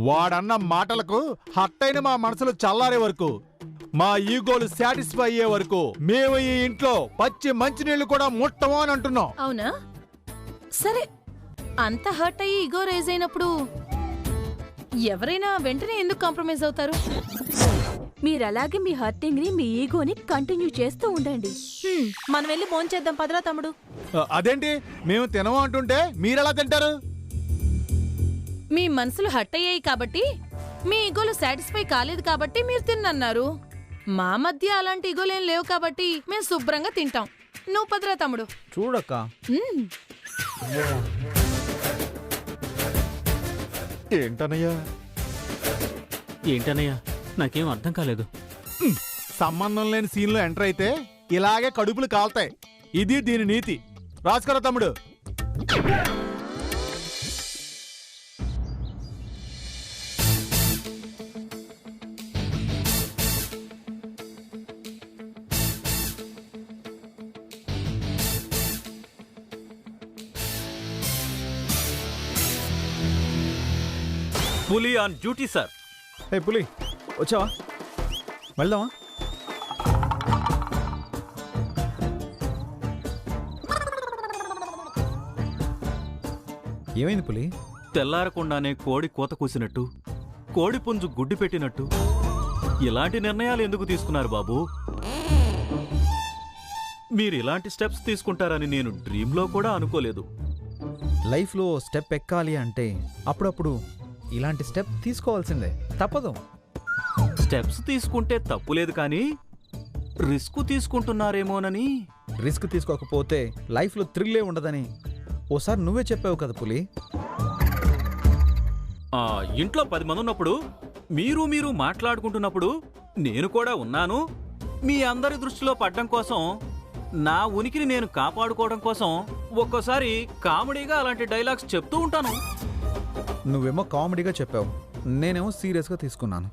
వాడన్న మాటలకు హట్టైన మా మనసులు చల్లారే వరకు, మా ఈగోలు సాటిస్ఫై అయ్యే వరకు మేము ఈ ఇంట్లో పచ్చి మంచినీళ్లు కూడా ముట్టము అని అంటున్నాం. అవునా? సరే, అంత హర్ట్ అయ్యి ఈగో రైజ్ అయినప్పుడు ఎవరైనా వెంటనే ఎందుకు కాంప్రమైజ్ అవుతారు? మీరలాగే మీ హర్టింగ్ ని, మీ ఈగోని కంటిన్యూ చేస్తూ ఉండండి. మనం వెళ్ళి భోంచేద్దాం పదరా తమ్ముడు. అదేంటి మేము తినము అంటుంటే మీరెలా తింటారు? మీ మనసులు హర్ట్ అయ్యాయి కాబట్టి, మీ ఈగోలు సాటిస్ఫై కాలేదు కాబట్టి మీరు తిన్నన్నారు. మా మధ్య అలాంటి ఈగోలేం లేవు కాబట్టి మేము శుభ్రంగా తింటాం. నువ్వు పదరా తమ్ముడు. చూడక్క. ఏంటనయ్యా? నాకేం అర్థం కాలేదు. సంబంధం లేని సీన్లో ఎంటర్ అయితే ఇలాగే కడుపులు కాల్తాయి. ఇది దీని నీతి. రాసుకోరా తమ్ముడు. పులి ఆన్ డ్యూటీ సార్. హే పులి, వచ్చావా? వెళ్దామా? ఏమైంది పులి? తెల్లారకుండానే కోడి కోత కూసినట్టు, కోడి పుంజు గుడ్డి పెట్టినట్టు ఇలాంటి నిర్ణయాలు ఎందుకు తీసుకున్నారు బాబు? మీరు ఇలాంటి స్టెప్స్ తీసుకుంటారని నేను డ్రీమ్లో కూడా అనుకోలేదు. లైఫ్లో స్టెప్ ఎక్కాలి అంటే అప్పుడప్పుడు ఇలాంటి స్టెప్ తీసుకోవాల్సిందే, తప్పదు. స్టెప్స్ తీసుకుంటే తప్పులేదు, కానీ రిస్క్ తీసుకుంటున్నారేమోనని. రిస్క్ తీసుకోకపోతే లైఫ్లో థ్రిల్లే ఉండదని ఓసారి నువ్వే చెప్పావు కదా పులి. ఇంట్లో 10 మంది ఉన్నప్పుడు, మీరు మాట్లాడుకుంటున్నప్పుడు నేను కూడా ఉన్నాను. మీ అందరి దృష్టిలో పడ్డం కోసం, నా ఉనికిని నేను కాపాడుకోవడం కోసం ఒక్కోసారి కామెడీగా అలాంటి డైలాగ్స్ చెప్తూ ఉంటాను. నువ్వేమో కామెడీగా చెప్పావు, నేనేమో సీరియస్గా తీసుకున్నాను.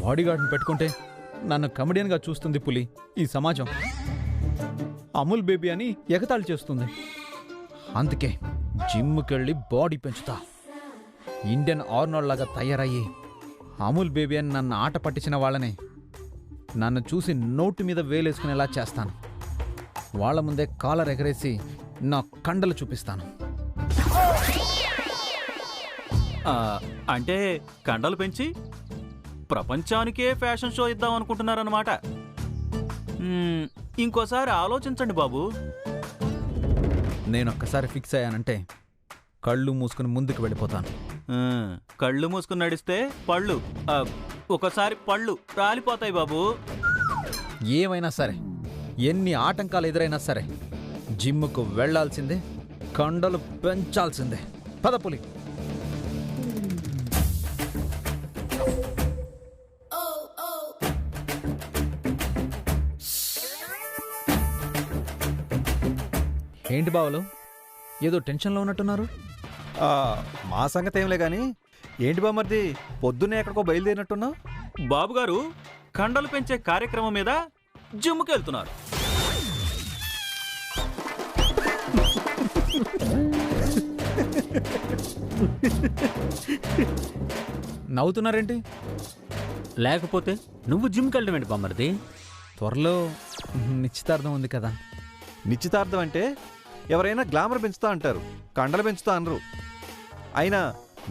బాడీగార్డ్ని పెట్టుకుంటే నన్ను కమెడియన్గా చూస్తుంది పులి ఈ సమాజం. అమూల్ బేబీ అని ఎగతాళి చేస్తుంది. అందుకే జిమ్కెళ్ళి బాడీ పెంచుతా. ఇండియన్ ఆర్నాల్డ్ లాగా తయారయ్యి అమూల్ బేబీ అని నన్ను ఆట పట్టించిన వాళ్ళని నన్ను చూసి నోటి మీద వేలేసుకునేలా చేస్తాను. వాళ్ళ ముందే కాలర్ ఎగరేసి నా కండలు చూపిస్తాను. అంటే కండలు పెంచి ప్రపంచానికే ఫ్యాషన్ షో ఇద్దాం అనుకుంటున్నారన్నమాట. ఇంకోసారి ఆలోచించండి బాబు. నేను ఒక్కసారి ఫిక్స్ అయ్యానంటే కళ్ళు మూసుకుని ముందుకు వెళ్ళిపోతాను. కళ్ళు మూసుకుని నడిస్తే పళ్ళు, ఒకసారి పళ్ళు రాలిపోతాయి బాబు. ఏమైనా సరే, ఎన్ని ఆటంకాలు ఎదురైనా సరే జిమ్ముకు వెళ్లాల్సిందే, కండలు పెంచాల్సిందే. పద పులి. ఏంటి బావలు, ఏదో టెన్షన్లో ఉన్నట్టున్నారు? మా సంగతి ఏంలే గాని, ఏంటి బామర్ది పొద్దున్నే ఎక్కడికో బయలుదేరినట్టున్నావు? బాబుగారు కండలు పెంచే కార్యక్రమం మీద జిమ్కి వెళ్తున్నారు. నవ్వుతున్నారేంటి? లేకపోతే నువ్వు జిమ్కి వెళ్ళడం ఏంటి బామ్మర్ది? త్వరలో నిశ్చితార్థం ఉంది కదా. నిశ్చితార్థం అంటే ఎవరైనా గ్లామర్ పెంచుతా అంటారు, కండలు పెంచుతా అనరు. అయినా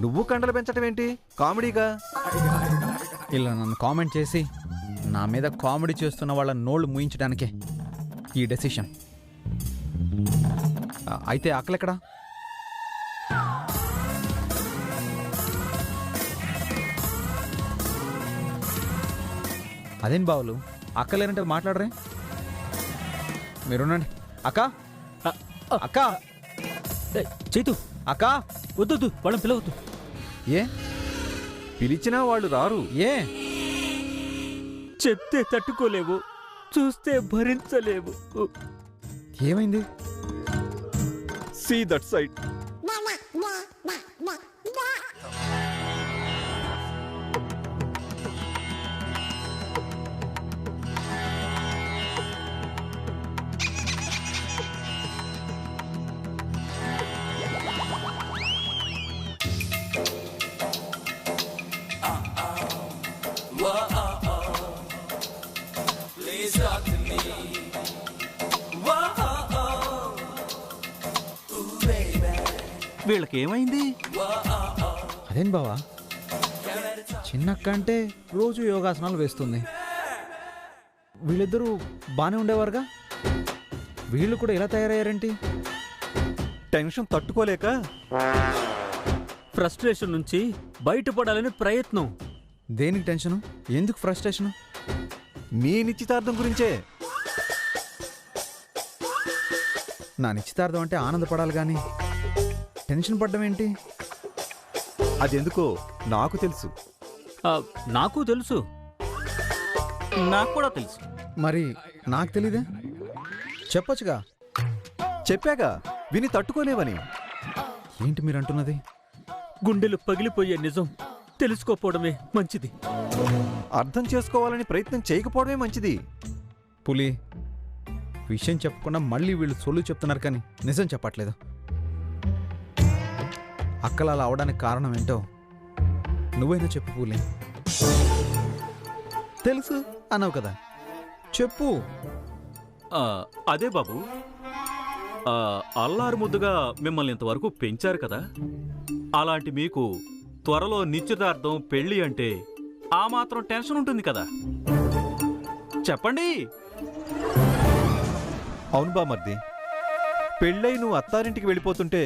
నువ్వు కండలు పెంచటం ఏంటి కామెడీగా? ఇలా నన్ను కామెంట్ చేసి నా మీద కామెడీ చేస్తున్న వాళ్ళ నోళ్ళు మూయించడానికే ఈ డెసిషన్. అయితే అక్కలెక్కడా? అదేం బావులు, అక్కలేనంటే మాట్లాడరే? మీరునండి. అక్క, అక్క, చైతు, అక్క, వద్దు, వాళ్ళని పిలవద్దు. ఏ పిలిచినా వాళ్ళు రారు. ఏ? చెప్తే తట్టుకోలేవు, చూస్తే భరించలేవు. ఏమైంది? See that side. వీళ్ళకేమైంది? అదేం బావా, చిన్నక్క అంటే రోజు యోగాసనాలు వేస్తుంది. వీళ్ళిద్దరూ బాగానే ఉండేవారుగా, వీళ్ళు కూడా ఎలా తయారయ్యారేంటి? టెన్షన్ తట్టుకోలేక ఫ్రస్ట్రేషన్ నుంచి బయటపడాలని ప్రయత్నం. దేనికి టెన్షను, ఎందుకు ఫ్రస్ట్రేషను? నీ నిశ్చితార్థం గురించే. నా నిశ్చితార్థం అంటే ఆనందపడాలి కానీ టెన్షన్ పడ్డం ఏంటి? అదెందుకో నాకు తెలుసు. నాకు తెలుసు. నాకు కూడా తెలుసు. మరి నాకు తెలీదే, చెప్పొచ్చుగా. చెప్పాగా విని తట్టుకోలేవని. ఏంటి మీరు అంటున్నది? గుండెలు పగిలిపోయే నిజం తెలుసుకోపోవడమే మంచిది. అర్థం చేసుకోవాలని ప్రయత్నం చేయకపోవడమే మంచిది. పులి, విషయం చెప్పకుండా మళ్ళీ వీళ్ళు సొల్లు చెప్తున్నారు కానీ నిజం చెప్పట్లేదు. అక్కలా అలా అవడానికి కారణం ఏంటో నువ్వైనా చెప్పు పులి. తెలుసు అన్నావు కదా, చెప్పు. అదే బాబు, అల్లారు ముద్దుగా మిమ్మల్ని ఇంతవరకు పెంచారు కదా, అలాంటి మీకు త్వరలో నిశ్చితార్థం పెళ్లి అంటే ఆ మాత్రం టెన్షన్ ఉంటుంది కదా. చెప్పండి. అవును బామర్ది, పెళ్ళై నువ్వు అత్తారింటికి వెళ్ళిపోతుంటే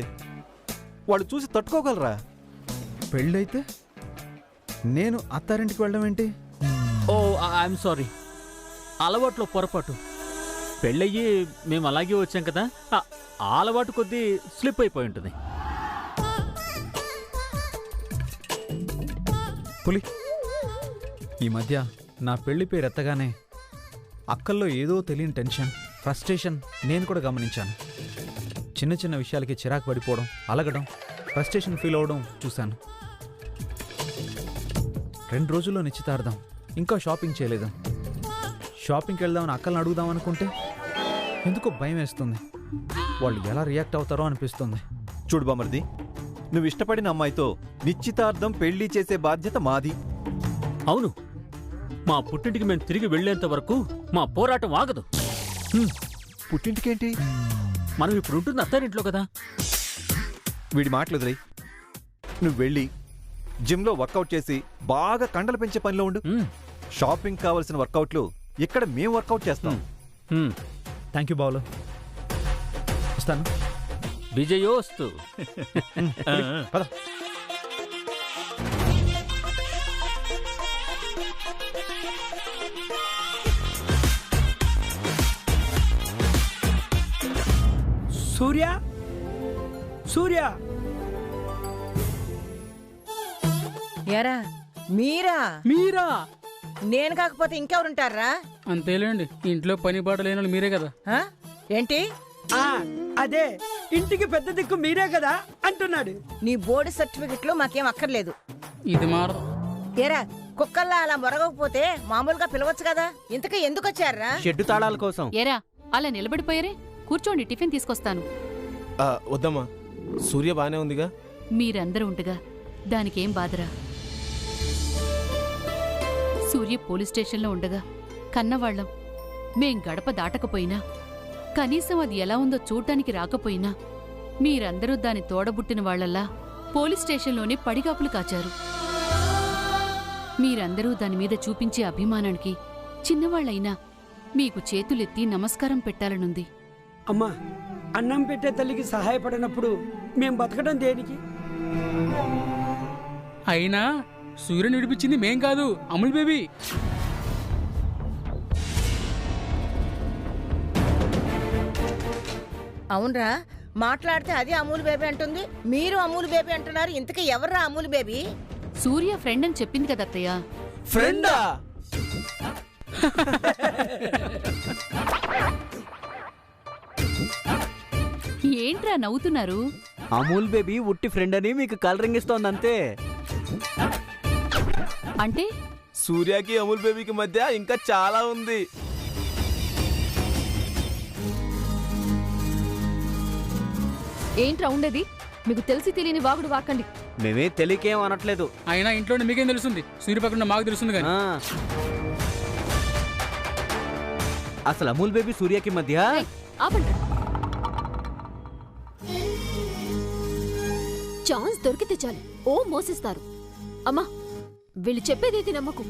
వాళ్ళు చూసి తట్టుకోగలరా? పెళ్ళైతే నేను అత్తారింటికి వెళ్ళడం ఏంటి? ఓ ఐఎమ్ సారీ, అలవాట్లో పొరపాటు. పెళ్ళయ్యి మేము అలాగే వచ్చాం కదా, ఆ అలవాటు కొద్దీ స్లిప్ అయిపోయి ఉంటుంది. పులి, ఈ మధ్య నా పెళ్లి పేరు ఎత్తగానే అక్కల్లో ఏదో తెలియని టెన్షన్, ఫ్రస్ట్రేషన్ నేను కూడా గమనించాను. చిన్న చిన్న విషయాలకి చిరాకు పడిపోవడం, అలగడం, ఫ్రస్ట్రేషన్ ఫీల్ అవ్వడం చూశాను. 2 రోజుల్లో నిశ్చితార్థం, ఇంకా షాపింగ్ చేయలేదు. షాపింగ్కి వెళ్దామని అక్కల్ని అడుగుదాం అనుకుంటే ఎందుకో భయం వేస్తుంది. వాళ్ళు ఎలా రియాక్ట్ అవుతారో అనిపిస్తుంది. చూడు బామర్ది, నువ్వు ఇష్టపడిన అమ్మాయితో నిశ్చితార్థం పెళ్లి చేసే బాధ్యత మాది. అవును, మా పుట్టింటికి మేము తిరిగి వెళ్లేంత వరకు మా పోరాటం ఆగదు. పుట్టింటికేంటి? మనం ఇప్పుడు ఉంటుంది అత్తారింట్లో కదా. వీడి మాటలు వదిలేయ్. నువ్వు వెళ్ళి జిమ్లో వర్కౌట్ చేసి బాగా కండలు పెంచే పనిలో ఉండు. షాపింగ్ కావలసిన వర్కౌట్లు ఇక్కడ మేము వర్కౌట్ చేస్తాం. థ్యాంక్ యూ బావులు, వస్తాను. విజయోస్తు. పద. సూర్య, సూర్య, ఎరా మీరా? మీరా? నేను కాకపోతే ఇంకెవరుంటారా? అంతేలేండి, ఇంట్లో పని పాట లేని మీరే కదా. ఆ? ఏంటి? అదే, ఇంటికి పెద్ద దిక్కు మీరే కదా అంటున్నాడు. నీ బోర్డు సర్టిఫికెట్లు మాకేం అక్కర్లేదు. ఇది మారదు. ఏరా, కుక్కల్లా అలా మొరగకపోతే మామూలుగా పిలవచ్చు కదా. ఇంతకీ ఎందుకు వచ్చారా? షెడ్డు తాళాల కోసం. ఏరా, అలా నిలబడిపోయారే, కూర్చోండి, టిఫిన్ తీసుకొస్తాను. వద్దమ్మా, సూర్య బానే ఉందిగా. మీరందరూ ఉండగా దానికేం బాధరా? సూర్య పోలీస్ స్టేషన్లో ఉండగా కన్నవాళ్లం మేం గడప దాటకపోయినా, కనీసం అది ఎలా ఉందో చూడ్డానికి రాకపోయినా, మీరందరూ దాని తోడబుట్టిన వాళ్లల్లా పోలీస్ స్టేషన్లోనే పడిగాపులు కాచారు. మీరందరూ దానిమీద చూపించే అభిమానానికి చిన్నవాళ్లైనా మీకు చేతులెత్తి నమస్కారం పెట్టాలనుంది. అమ్మా, అన్నం పెట్టే తల్లికి సహాయపడినప్పుడు మేం బతకడం దేనికి? అయినా సూర్యుని విడిపించింది మేం కాదు, అమూల్ బేబీ. అవునరా, మాట్లాడితే అది అమూల్ బేబీ అంటుంది, మీరు అమూల్ బేబీ అంటున్నారు. ఇంతకీ ఎవర్రా అమూల్ బేబీ? సూర్య ఫ్రెండ్ అని చెప్పింది కదా అత్తయ్య. ఫ్రెండా? ఏంట్రా నవ్వుతున్నారు? అమూల్ బేబీ ఉట్టి ఫ్రెండ్ అని మీకు కలరింగ్ ఇస్తోంది అంతే. అంటే సూర్యకి అమూల్ బేబీకి మధ్య ఇంకా చాలా ఉంది. ఏంట్రా ఉండేది? మీకు తెలిసి తెలియని వాగుడు వాకండి. మేమే తెలియకేం అనట్లేదు. అయినా ఇంట్లో మీకేం తెలుస్తుంది? సూర్య పక్కన మాకు తెలుస్తుంది కానీ. అసలు అమూల్ బేబీ సూర్యకి మధ్య ఆపండి. ఛాన్స్ దొరికితే చాలు ఓ మోసిస్తారు. అమ్మా వీళ్ళు చెప్పేదేది నమ్మకు.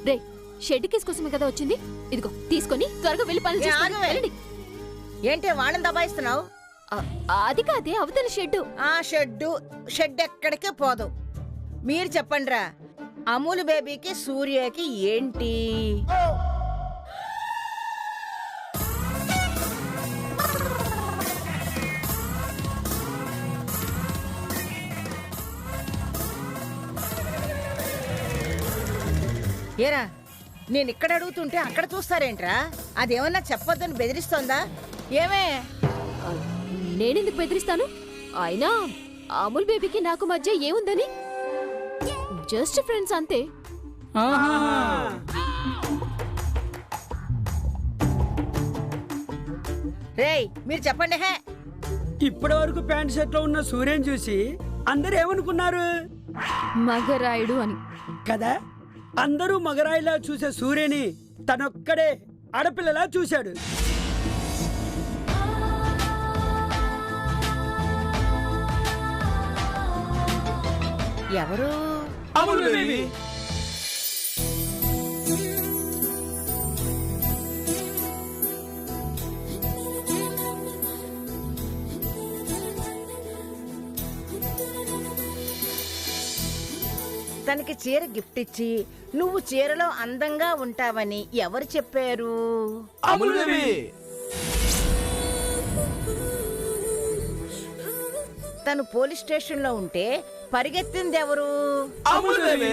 రే షెడ్ కేసు కోసమే కదా వచ్చింది, ఇదిగో తీసుకొని త్వరగా వెళ్ళి పని చేసుకోండి. ఏంటి వాళ్ళని దబాయిస్తున్నావు? అది కాదే అవతల షెడ్డు. ఆ షెడ్ ఎక్కడికి పోదు. మీరు చెప్పండిరా, అమూల్ బేబీకి సూర్యకి ఏంటి? ఏరా, నేను ఇక్కడ అడుగుతుంటే అక్కడ చూస్తారేంట్రా? అదేమన్నా చెప్పొద్దని బెదిరిస్తోందా ఏమే? నేనెందుకు బెదిరిస్తాను? అయినా అమూల్ బేబీకి నాకు మధ్య ఏముందని, జస్ట్ ఫ్రెండ్స్ అంతే. రేయ్ మీరు చెప్పండి. హే, ఇప్పటి వరకు ప్యాంట్ షర్ట్ లో ఉన్న సూర్యని చూసి అందరూ ఏమనుకున్నారు? మగరాయుడు అని కదా. అందరూ మగరాయిలా చూసే సూర్యని తనొక్కడే ఆడపిల్లలా చూశాడు. ఎవరు? అమూల్ బేబీ. తనకి చీర గిఫ్ట్ ఇచ్చి నువ్వు చీరలో అందంగా ఉంటావని ఎవరు చెప్పారు? అమూల్ బేబీ. తను పోలీస్ స్టేషన్ లో ఉంటే పరిగెత్తింది ఎవరు? అమూల్ బేబీ.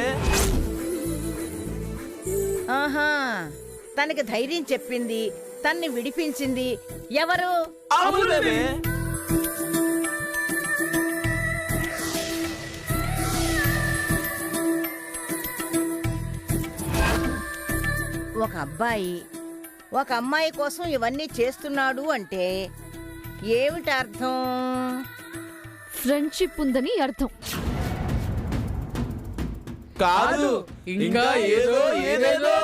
ఆహా, తనకి ధైర్యం చెప్పింది, తన్ని విడిపించింది ఎవరు? అమూల్ బేబీ. ఒక అబ్బాయి ఒక అమ్మాయి కోసం ఇవన్నీ చేస్తున్నాడు అంటే ఏమిటి అర్థం? ఫ్రెండ్షిప్ ఉందని అర్థం. కాదు, ఇంకా ఏదేదో.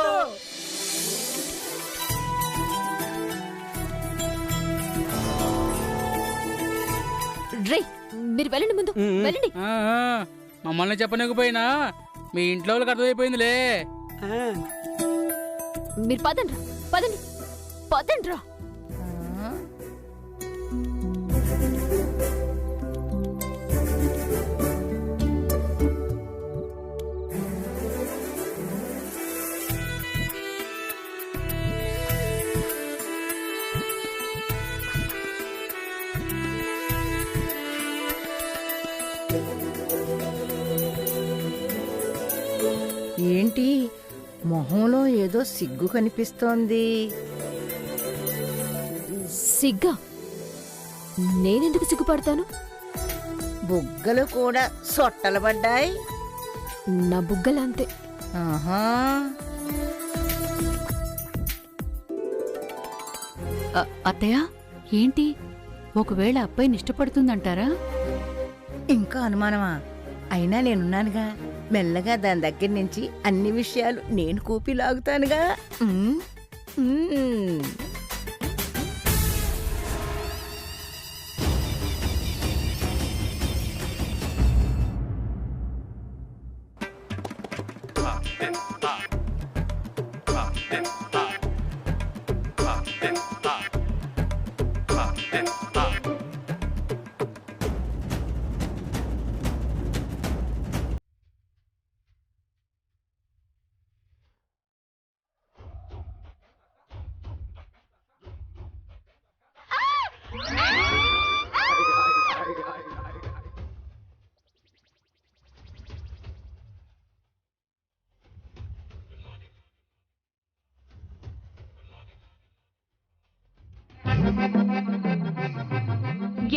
రే మీరు వెళ్ళండి, ముందు వెళ్ళండి. మమ్మల్ని చెప్పనకపోయినా మీ ఇంట్లో వాళ్ళకి అర్థమైపోయిందిలే. మీరు పదండి పదండి పదండి రా. ఏంటి మొహంలో ఏదో సిగ్గు కనిపిస్తోంది? సిగ్గా? నేనెందుకు సిగ్గుపడతాను? బుగ్గలు కూడా సొట్టలు పడ్డాయి. నా బుగ్గలంతే. ఆహా, అత్తయ్య ఏంటి, ఒకవేళ అబ్బాయిని ఇష్టపడుతుందంటారా? ఇంకా అనుమానమా? అయినా నేనున్నానుగా, మెల్లగా దాని దగ్గర నుంచి అన్ని విషయాలు నేను కూపి లాగుతానుగా.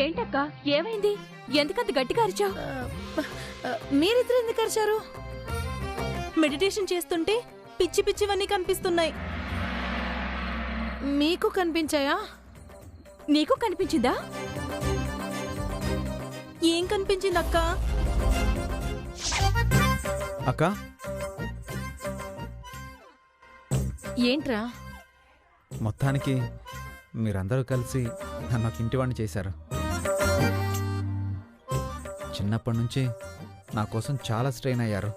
ఏంటక్క, ఏమైంది? ఎందుకంత గట్టిగా అరిచావు? మీరిద్దరు ఎందుకు అరిచారు? మెడిటేషన్ చేస్తుంటే పిచ్చి పిచ్చివన్నీ కనిపిస్తున్నాయి. మీకు కనిపించాయా? నీకు కనిపించిందా? ఏం కనిపించింది అక్క? అక్క ఏంట్రా? మొత్తానికి మీరందరూ కలిసి నన్ను ఒక ఇంటివాణ్ణి చేశారు. చిన్నప్పటి నుంచి నా కోసం చాలా స్ట్రెయిన్ అయ్యారు.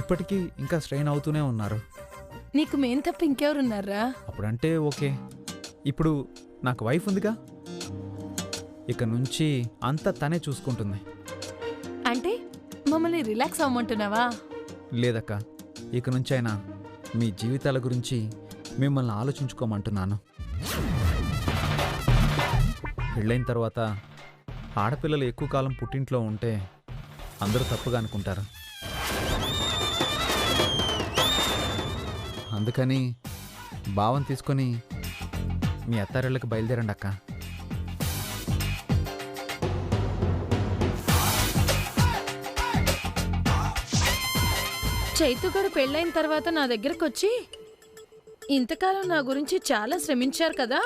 ఇప్పటికీ ఇంకా స్ట్రెయిన్ అవుతూనే ఉన్నారు. నీకు మేం తప్ప ఇంకెవరున్నారా? అప్పుడంటే ఓకే, ఇప్పుడు నాకు వైఫ్ ఉందిగా, ఇక నుంచి అంతా తనే చూసుకుంటుంది. అంటే మమ్మల్ని రిలాక్స్ అవ్వమంటున్నావా? లేదక్క, ఇక నుంచి అయినా మీ జీవితాల గురించి మిమ్మల్ని ఆలోచించుకోమంటున్నాను. పెళ్ళైన తర్వాత ఆడపిల్లలు ఎక్కువ కాలం పుట్టింట్లో ఉంటే అందరూ తప్పుగా అనుకుంటారు. అందుకని భావం తీసుకొని మీ అత్తారిళ్ళకి బయలుదేరండి అక్క. చైతు గారు పెళ్ళైన తర్వాత నా దగ్గరకు వచ్చి ఇంతకాలం నా గురించి చాలా శ్రమించారు కదా,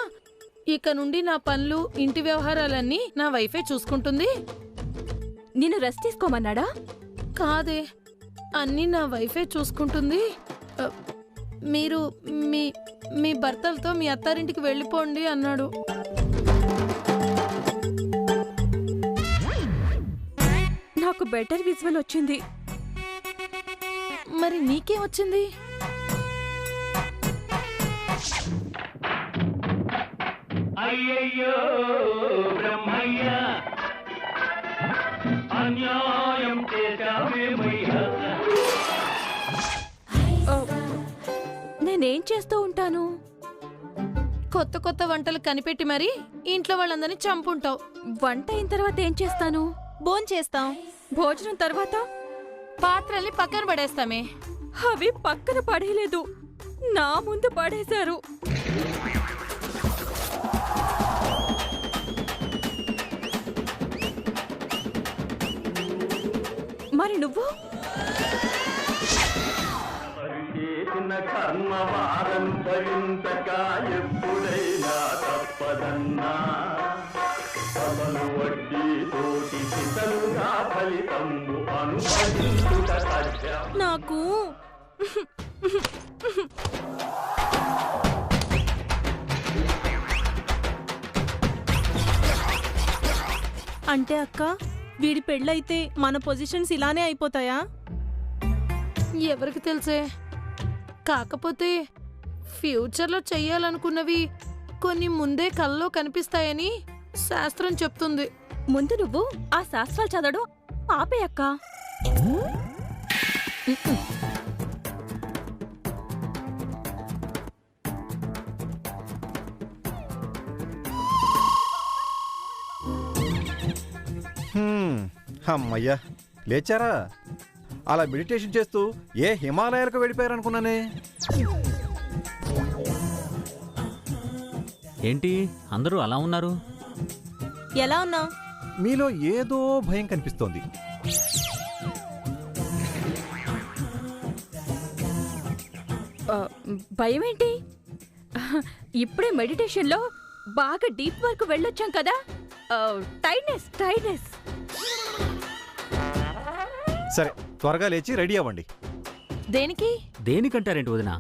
ఇక నుండి నా పనులు ఇంటి వ్యవహారాలన్నీ నా వైఫే చూసుకుంటుంది. నిన్ను రెస్ట్ తీసుకోమన్నాడా? కాదే, అన్నీ నా వైఫే చూసుకుంటుంది. మీరు మీ మీ భర్తలతో మీ అత్తారింటికి వెళ్ళిపోండి అన్నాడు. నాకు బెటర్ విజువల్ వచ్చింది. మరి నీకేం వచ్చింది? అయ్యయ్యో బ్రహ్మయ్య, అన్యాయం చేశావేమయ్యా. నేనేం చేస్తూ ఉంటాను? కొత్త కొత్త వంటలు కనిపెట్టి మరి ఇంట్లో వాళ్ళందరినీ చంపుంటావు. వంట అయిన తర్వాత ఏం చేస్తాను? భోంచేస్తాం. భోజనం తర్వాత పాత్రల్ని పక్కన పడేస్తామే. అవి పక్కన పడేయలేదు, నా ముందు పడేశారు. మరి నువ్వు? చేసిన కర్మ వారం భరించక ఎప్పుడైనా తప్పదన్నా, సభలు వడ్డీ తోటి చితలుగా ఫలితము అనుభవించుట సత్యం. నాకు అంటే అక్క, వీడి పెళ్ళైతే మన పొజిషన్స్ ఇలానే అయిపోతాయా? ఎవరికి తెలుసే. కాకపోతే ఫ్యూచర్లో చెయ్యాలనుకున్నవి కొన్ని ముందే కల్లో కనిపిస్తాయని శాస్త్రం చెప్తుంది. ముందు నువ్వు ఆ శాస్త్రాలు చదవడం ఆపే అక్క. అమ్మయ్యా, లేచారా? అలా మెడిటేషన్ చేస్తూ ఏ హిమాలయాలకు వెళ్ళిపోయారనుకున్నానే. ఏంటి అందరూ అలా ఉన్నారు? ఎలా ఉన్నా? మీలో ఏదో భయం కనిపిస్తోంది. భయం ఏంటి? ఇప్పుడే మెడిటేషన్లో బాగా డీప్ వర్క్ వెళ్ళొచ్చాం కదా. టైడ్నెస్. సరే, త్వరగా లేచి రెడీ అవ్వండి. దేనికి? దేనికంటారేంటి వదినా?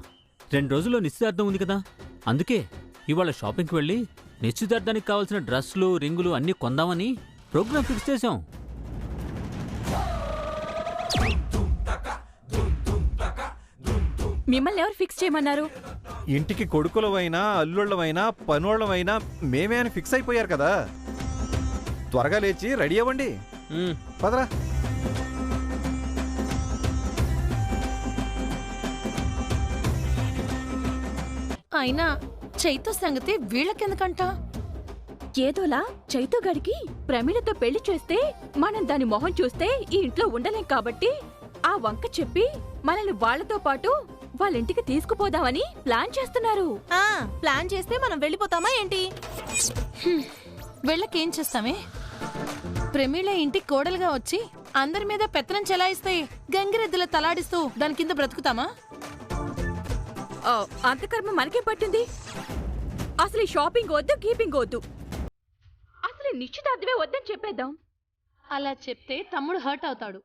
2 రోజుల్లో నిశ్చితార్థం ఉంది కదా, అందుకే ఇవాళ షాపింగ్కి వెళ్ళి నిశ్చితార్థానికి కావాల్సిన డ్రెస్సులు, రింగులు అన్నీ కొందామని ప్రోగ్రామ్ ఫిక్స్ చేశాం. మిమ్మల్ని ఎవరు ఫిక్స్ చేయమన్నారు? ఇంటికి కొడుకులమైనా అల్లుళ్ళమైనా పనోళ్ళమైనా మేమే అని ఫిక్స్ అయిపోయారు కదా. త్వరగా లేచి రెడీ అవ్వండి. పదరా. అయినా చైతు సంగతి వీళ్ళకెందుకంట? ఏదోలా చైతుగడికి ప్రమీలతో పెళ్లి చేస్తే మనం దాని మొహం చూస్తే ఈ ఇంట్లో ఉండలేం కాబట్టి ఆ వంక చెప్పి మనల్ని వాళ్లతో పాటు వాళ్ళ ఇంటికి తీసుకుపోదామని ప్లాన్ చేస్తున్నారు. ప్లాన్ చేస్తే మనం వెళ్ళిపోతామా ఏంటి? వీళ్ళకేం చేస్తామే? ప్రమీల ఇంటికి కోడలుగా వచ్చి అందరి మీద పెత్తనం చెలాయిస్తే గంగిరెద్దుల తలాడిస్తూ దాని కింద బ్రతుకుతామా? అంత కర్మ మనకేం పట్టింది? అసలు ఈ షాపింగ్ వద్దు, కీపింగ్ వద్దు, అసలు నిశ్చితార్థమే వద్దని చెప్పేద్దాం. అలా చెప్తే తమ్ముడు హర్ట్ అవుతాడు.